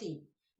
3,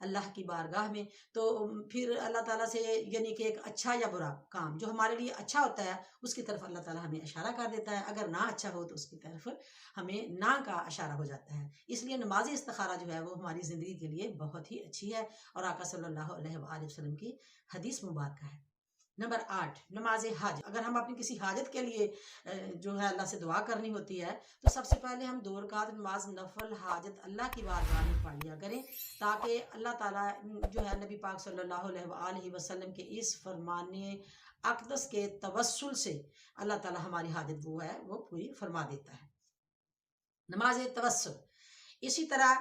اللہ کی بارگاہ میں، تو پھر اللہ تعالیٰ سے یعنی کہ ایک اچھا یا برا کام جو ہمارے لیے اچھا ہوتا ہے اس کی طرف اللہ تعالیٰ ہمیں اشارہ کر دیتا ہے، اگر نہ اچھا ہو تو اس کی طرف ہمیں نہ کا اشارہ ہو جاتا ہے۔ اس لیے نماز استخارہ جو ہے وہ ہماری زندگی کے لیے بہت ہی اچھی ہے، اور آقا صلی اللہ علیہ وآلہ وسلم کی حدیث مبارکہ ہے۔ نمبر 8، نماز حاج۔ اگر ہم اپنی کسی حاجت کے لیے جو ہے اللہ سے دعا کرنی ہوتی ہے تو سب سے پہلے ہم 2 رکعت نماز نفل حاجت اللہ کی بارگاہ میں پڑھ لیا کریں، تاکہ اللہ تعالیٰ جو ہے نبی پاک صلی اللہ علیہ وآلہ وسلم کے اس فرمان اقدس کے توسل سے اللہ تعالیٰ ہماری حاجت وہ ہے وہ پوری فرما دیتا ہے۔ نماز توسل، اسی طرح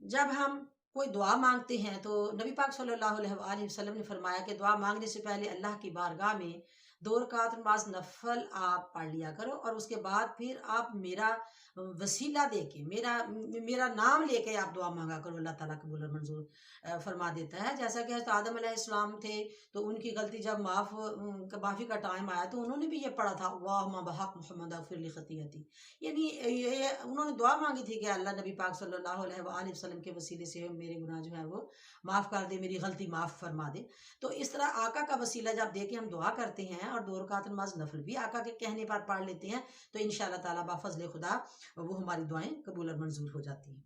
جب ہم کوئی دعا مانگتے ہیں تو نبی پاک صلی اللہ علیہ وآلہ وسلم نے فرمایا کہ دعا مانگنے سے پہلے اللہ کی بارگاہ میں 2 رکعت نماز نفل آپ پڑھ لیا کرو، اور اس کے بعد پھر آپ میرا وسیلہ دے کے میرا نام لے کے آپ دعا مانگا کرو، اللہ تعالیٰ قبول اور منظور فرما دیتا ہے۔ جیسا کہ حضرت آدم علیہ السلام تھے تو ان کی غلطی جب معافی کا ٹائم آیا تو انہوں نے بھی یہ پڑھا تھا اللہم بحق محمد اغفر لی خطیئتی، یعنی انہوں نے دعا مانگی تھی کہ اللہ نبی پاک صلی اللہ علیہ وآلہ وسلم کے وسیلے سے میرے گناہ جو ہے وہ معاف کر دے، میری غلطی معاف فرما دے۔ تو اس طرح آقا کا وسیلہ جب دے کے ہم دعا کرتے ہیں اور 2 رکعت نماز نفل بھی آقا کے کہنے پر پڑھ لیتے ہیں تو انشاءاللہ تعالیٰ بفضل خدا وہ ہماری دعائیں قبول اور منظور ہو جاتی ہیں۔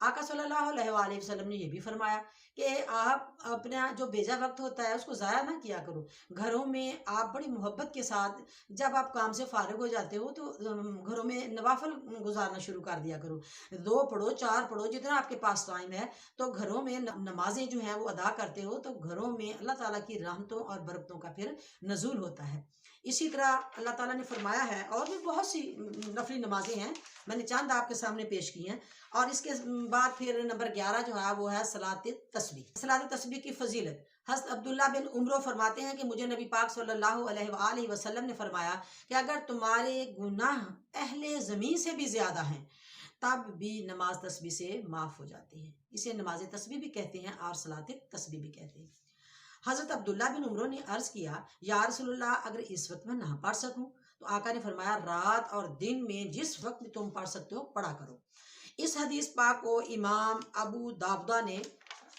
آقا صلی اللہ علیہ وآلہ وسلم نے یہ بھی فرمایا کہ آپ اپنا جو بیجا وقت ہوتا ہے اس کو ضائع نہ کیا کرو۔ گھروں میں آپ بڑی محبت کے ساتھ جب آپ کام سے فارغ ہو جاتے ہو تو گھروں میں نوافل گزارنا شروع کر دیا کرو، 2 پڑھو 4 پڑھو، جتنا آپ کے پاس ٹائم ہے، تو گھروں میں نمازیں جو ہیں وہ ادا کرتے ہو تو گھروں میں اللہ تعالیٰ کی رحمتوں اور برکتوں کا پھر نزول ہوتا ہے۔ اسی طرح اللہ تعالیٰ نے فرمایا ہے، اور بھی بہت سی نفلی نمازیں ہیں، میں نے چند آپ کے سامنے پیش کی ہیں۔ اور اس کے بعد پھر نمبر 11 جو ہے وہ ہے صلاۃ تسبیح۔ صلاۃ تسبیح کی فضیلت، حضرت عبداللہ بن عمرو فرماتے ہیں کہ مجھے نبی پاک صلی اللہ علیہ وآلہ وسلم نے فرمایا کہ اگر تمہارے گناہ اہل زمین سے بھی زیادہ ہیں تب بھی نماز تسبیح سے معاف ہو جاتے ہیں۔ اسے نماز تسبیح بھی کہتے ہیں اور صلاۃ تسبیح بھی کہتے ہیں۔ حضرت عبداللہ بن عمرو نے عرض کیا، یا رسول اللہ اگر اس وقت میں نہ پڑھ سکوں تو آقا نے فرمایا رات اور دن میں جس وقت میں تم پڑھ سکتے ہو پڑھا کرو۔ اس حدیث پاک کو امام ابو داودہ نے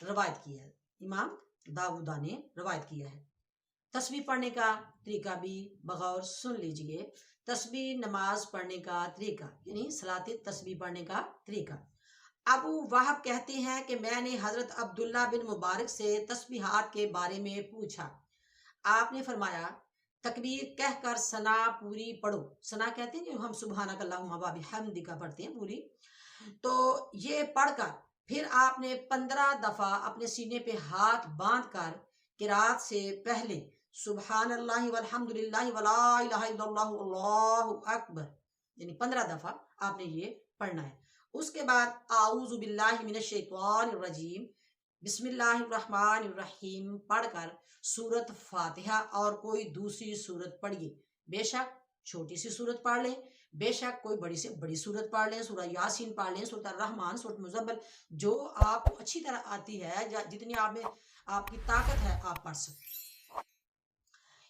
روایت کیا ہے، امام داودہ نے روایت کیا ہے۔ تسبیح پڑھنے کا طریقہ بھی بغور سن لیجئے۔ تسبیح نماز پڑھنے کا طریقہ یعنی صلاۃ تسبیح پڑھنے کا طریقہ، ابو وہب کہتے ہیں کہ میں نے حضرت عبداللہ بن مبارک سے تسبیحات کے بارے میں پوچھا، آپ نے فرمایا تکبیر کہہ کر ثنا پوری پڑھو۔ ثنا کہتے ہیں جو ہم سبحانک اللہم و بحمدک پڑھتے ہیں پوری، تو یہ پڑھ کر پھر آپ نے 15 دفعہ اپنے سینے پہ ہاتھ باندھ کر قرات سے پہلے سبحان اللہ والحمد للہ ولا الہ الا اللہ اللہ اکبر یعنی 15 دفعہ آپ نے یہ پڑھنا ہے۔ اس کے بعد اعوذ باللہ من الشیطان الرجیم بسم اللہ الرحمن الرحیم پڑھ کر سورت فاتحہ اور کوئی دوسری سورت پڑھیے، بے شک چھوٹی سی سورت پڑھ لیں، بے شک کوئی بڑی سے بڑی سورت پڑھ لیں، سورہ یاسین پڑھ لیں، سورۃ الرحمن، سورۃ مزمل، جو آپ کو اچھی طرح آتی ہے، جتنی آپ میں آپ کی طاقت ہے آپ پڑھ سکتے ہیں۔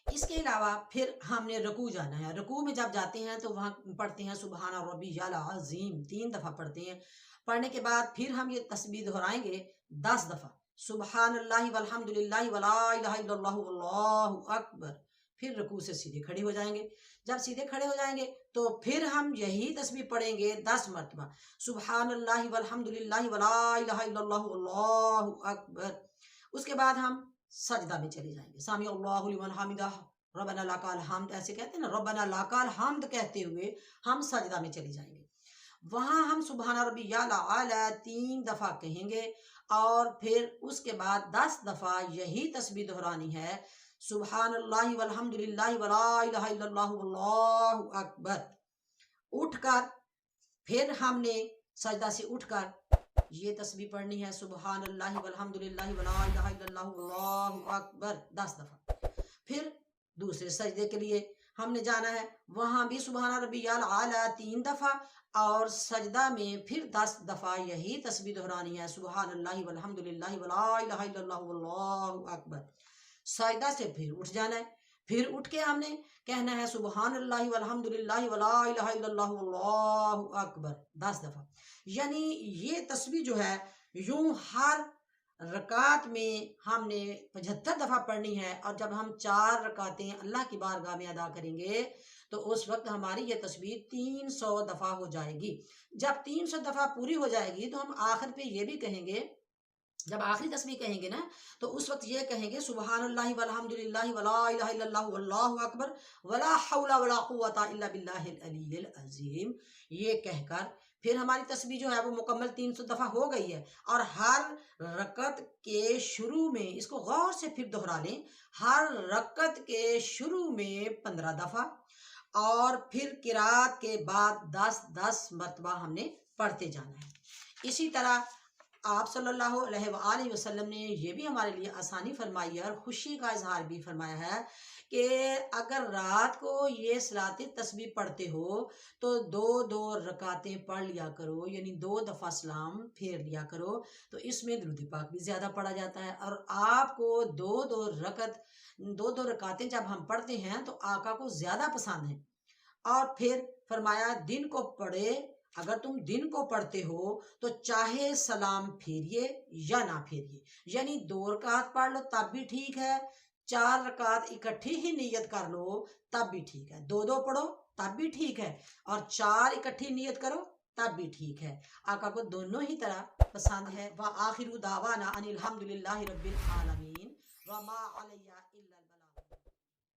اس کے علاوہ پھر ہم نے رکوع جانا ہے۔ رکوع میں جب جاتے ہیں تو وہاں پڑھتے ہیں سبحان ربی العظیم 3 دفعہ پڑھتے ہیں۔ پڑھنے کے بعد پھر ہم یہ تسبیح دہرائیں گے 10 دفعہ، سبحان اللہ والحمد للہ ولا الہ الا اللہ اللہ اکبر۔ پھر رکوع سے سیدھے کھڑے ہو جائیں گے۔ جب سیدھے کھڑے ہو جائیں گے تو پھر ہم یہی تسبیح پڑھیں گے 10 مرتبہ، سبحان اللہ والحمد للہ ولا الہ الا اللہ اللہ اکبر۔ اس کے بعد ہم سجدہ میں چلے جائیں گے، سامع اللہ لمن حمدہ ربنا لک الحمد، ایسے کہتے ہیں نا، ربنا لک الحمد کہتے ہوئے ہم سجدہ میں چلے جائیں گے۔ وہاں ہم سبحان ربی الاعلی 3 دفعہ کہیں گے اور پھر اس کے بعد 10 دفعہ یہی تسبیح دہرانی ہے، سبحان اللہ والحمد للہ ولا الہ الا اللہ اللہ اکبر۔ اٹھ کر پھر ہم نے سجدہ سے اٹھ کر یہ تسبیح پڑھنی ہے، سبحان اللہ والحمد للہ ولا الہ الا اللہ اللہ اکبر 10 دفعہ۔ پھر دوسرے سجدے کے لیے ہم نے جانا ہے، وہاں بھی سبحان ربی الاعلی 3 دفعہ اور سجدہ میں پھر 10 دفعہ یہی تسبیح دہرانی ہے، سبحان اللہ والحمد للہ ولا الہ الا اللہ اللہ اکبر۔ سجدہ سے پھر اٹھ جانا ہے، پھر اٹھ کے ہم نے کہنا ہے سبحان اللہ والحمدللہ ولا الہ الا اللہ واللہ اکبر 10 دفعہ. یعنی یہ تسبیح جو ہے یوں ہر رکعت میں ہم نے 75 دفعہ پڑھنی ہے، اور جب ہم 4 رکعتیں اللہ کی بارگاہ میں ادا کریں گے تو اس وقت ہماری یہ تسبیح 300 دفعہ ہو جائے گی. جب 300 دفعہ پوری ہو جائے گی تو ہم آخر پہ یہ بھی کہیں گے، جب آخری تسبیح کہیں گے نا تو اس وقت یہ کہیں گے سبحان اللہ والحمدللہ ولا الہ الا اللہ واللہ اکبر ولا حول ولا قوت الا باللہ العلی العظیم. یہ کہہ کر پھر ہماری تسبیح جو ہے وہ مکمل 300 دفعہ ہو گئی ہے. اور ہر رکعت کے شروع میں، اس کو غور سے پھر دہرا لیں، ہر رکعت کے شروع میں 15 دفعہ، اور پھر قرات کے بعد 10 مرتبہ ہم نے پڑھتے جانا ہے. اسی طرح آپ صلی اللہ علیہ وآلہ وسلم نے یہ بھی ہمارے لیے آسانی فرمائی ہے اور خوشی کا اظہار بھی فرمایا ہے کہ اگر رات کو یہ صلاۃ تسبیح پڑھتے ہو تو 2 رکعتیں پڑھ لیا کرو، یعنی 2 دفعہ سلام پھیر لیا کرو، تو اس میں درود پاک بھی زیادہ پڑھا جاتا ہے. اور آپ کو 2 رکعتیں جب ہم پڑھتے ہیں تو آقا کو زیادہ پسند ہیں. اور پھر فرمایا دن کو پڑھے، اگر تم دن کو پڑھتے ہو تو چاہے سلام پھیریے یا نہ پھیریے، یعنی 2 رکعت پڑھ لو تب بھی ٹھیک ہے، 4 رکعت اکٹھی ہی نیت کر لو تب بھی ٹھیک ہے، 2 پڑھو تب بھی ٹھیک ہے، اور 4 اکٹھی نیت کرو تب بھی ٹھیک ہے. آقا کو دونوں ہی طرح پسند ہے. وآخر دعوانا ان الحمدللہ رب العالمین وما علیہ